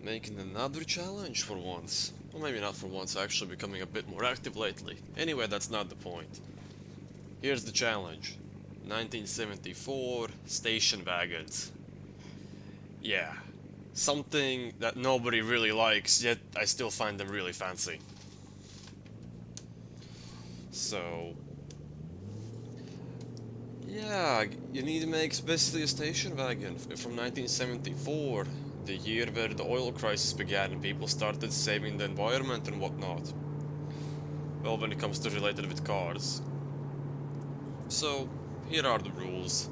Making another challenge for once. Well, maybe not for once, actually becoming a bit more active lately. Anyway, that's not the point. Here's the challenge. 1974 station wagons. Yeah, something that nobody really likes, yet I still find them really fancy. So, yeah, you need to make basically a station wagon from 1974, the year where the oil crisis began and people started saving the environment and whatnot. Well, when it comes to related with cars. So, here are the rules.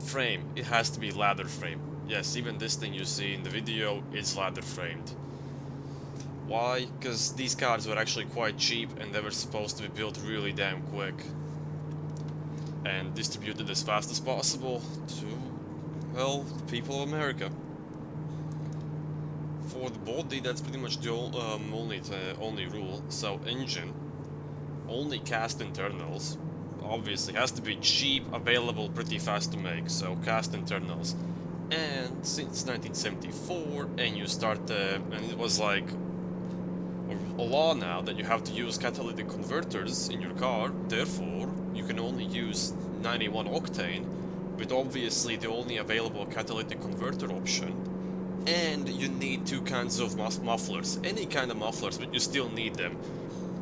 Frame, it has to be ladder frame. Yes, even this thing you see in the video is ladder framed. Why? Because these cars were actually quite cheap and they were supposed to be built really damn quick and distributed as fast as possible to, well, the people of America. For the body, that's pretty much the only rule. So engine, only cast internals. Obviously, has to be cheap, available, pretty fast to make. So cast internals. And since 1974, and you start, and it was like a law now that you have to use catalytic converters in your car. Therefore, you can only use 91 octane, with obviously the only available catalytic converter option. And you need two kinds of mufflers, any kind of mufflers, but you still need them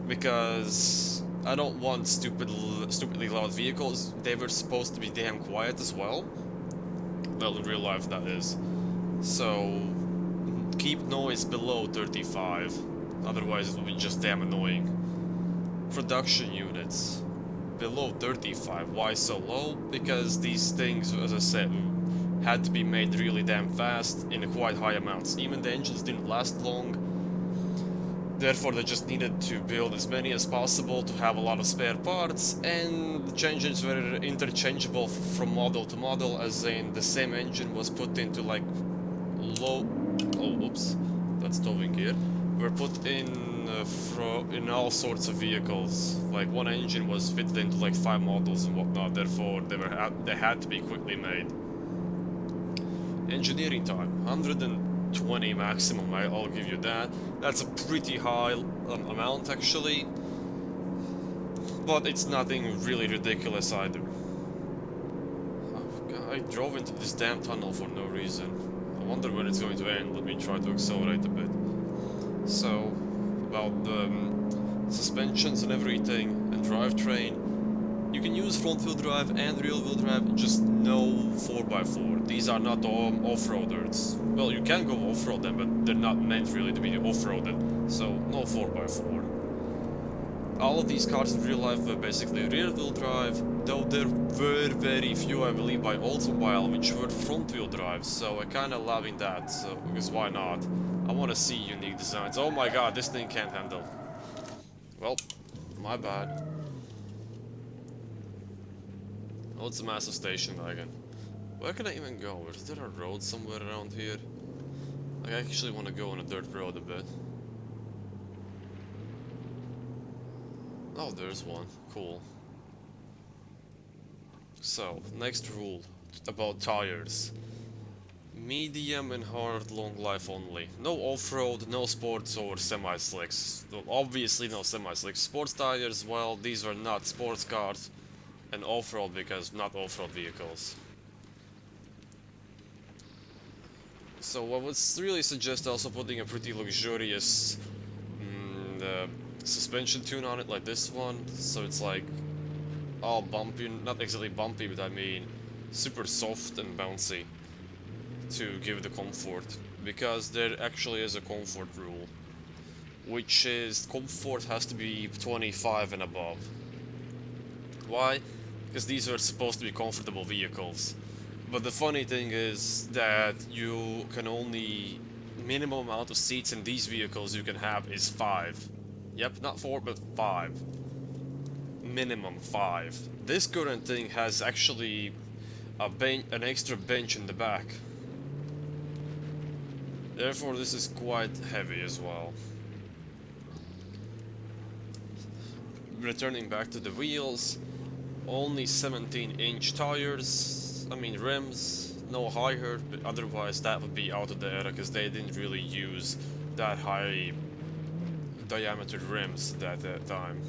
because I don't want stupidly loud vehicles. They were supposed to be damn quiet as well. Well, in real life, that is. So keep noise below 35, otherwise it will be just damn annoying. Production units below 35. Why so low? Because these things, as I said, had to be made really damn fast in quite high amounts. Even the engines didn't last long, therefore they just needed to build as many as possible to have a lot of spare parts, and the engines were interchangeable from model to model, as in the same engine was put into like low... oh, oops, that's towing here. Were put in all sorts of vehicles. Like one engine was fitted into like 5 models and whatnot, therefore they had to be quickly made. Engineering time, 120 maximum, I'll give you that. That's a pretty high amount actually, but it's nothing really ridiculous either. Oh, God, I drove into this damn tunnel for no reason. I wonder when it's going to end. Let me try to accelerate a bit. So, about the suspensions and everything, and drivetrain. You can use front-wheel drive and rear-wheel drive, just no 4x4. These are not off-roaders. Well, you can go off-road them, but they're not meant really to be off-roaded, so no 4x4. All of these cars in real life were basically rear-wheel drive, though there were very few, I believe, by Oldsmobile, which were front-wheel drive, so I kinda loving that, so, because why not? I wanna see unique designs. Oh my god, this thing can't handle. Well, my bad. Oh, it's a massive station wagon. Where can I even go? Is there a road somewhere around here? Like, I actually want to go on a dirt road a bit. Oh, there's one. Cool. So, next rule about tires. Medium and hard long life only. No off-road, no sports or semi-slicks. Obviously no semi-slicks. Sports tires, well, these are not sports cars. And off-road because not off-road vehicles. So I would really suggest also putting a pretty luxurious suspension tune on it like this one, so it's like all bumpy, not exactly bumpy, but I mean super soft and bouncy to give the comfort, because there actually is a comfort rule, which is comfort has to be 25 and above. Why? Because these are supposed to be comfortable vehicles. But the funny thing is that you can only... minimum amount of seats in these vehicles you can have is 5. Yep, not 4, but 5. Minimum 5. This current thing has actually an extra bench in the back. Therefore this is quite heavy as well. Returning back to the wheels, only 17-inch tires, I mean rims, no higher, but otherwise that would be out of the era because they didn't really use that high diameter rims at that time.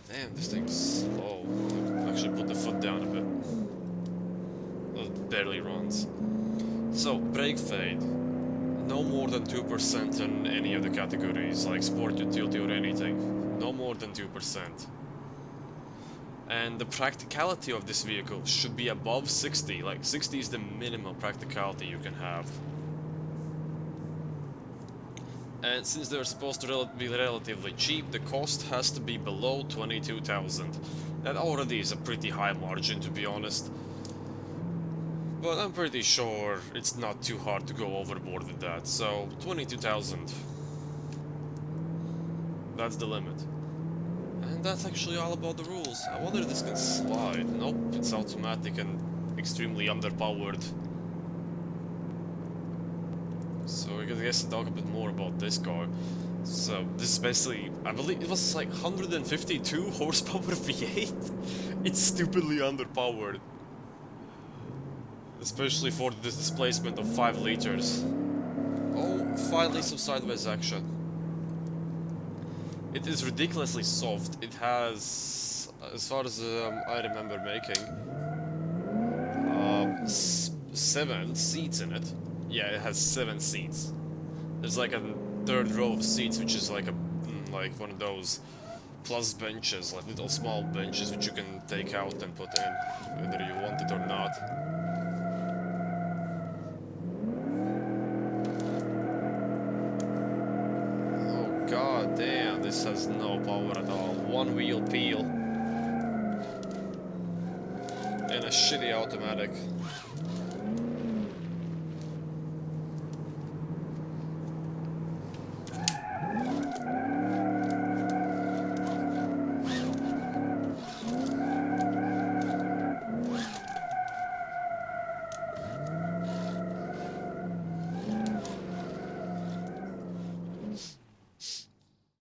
Damn, this thing's slow. Actually put the foot down a bit. It barely runs. So, brake fade. No more than 2% in any of the categories, like sport, utility or anything. No more than 2%. And the practicality of this vehicle should be above 60, like 60 is the minimum practicality you can have. And since they're supposed to be relatively cheap, the cost has to be below 22,000. That already is a pretty high margin, to be honest. But I'm pretty sure it's not too hard to go overboard with that, so 22,000. That's the limit. And that's actually all about the rules. I wonder if this can slide. Nope, it's automatic and extremely underpowered. So I guess to talk a bit more about this car. So this is basically, I believe it was like 152 horsepower V8. It's stupidly underpowered. Especially for this displacement of 5 liters. Oh, finally some sideways action. It is ridiculously soft. It has, as far as I remember making, 7 seats in it. Yeah, it has 7 seats. There's like a third row of seats, which is like like one of those plus benches, like little small benches, which you can take out and put in, whether you want it or not. Oh god damn, this has no power at all. One wheel peel. And a shitty automatic.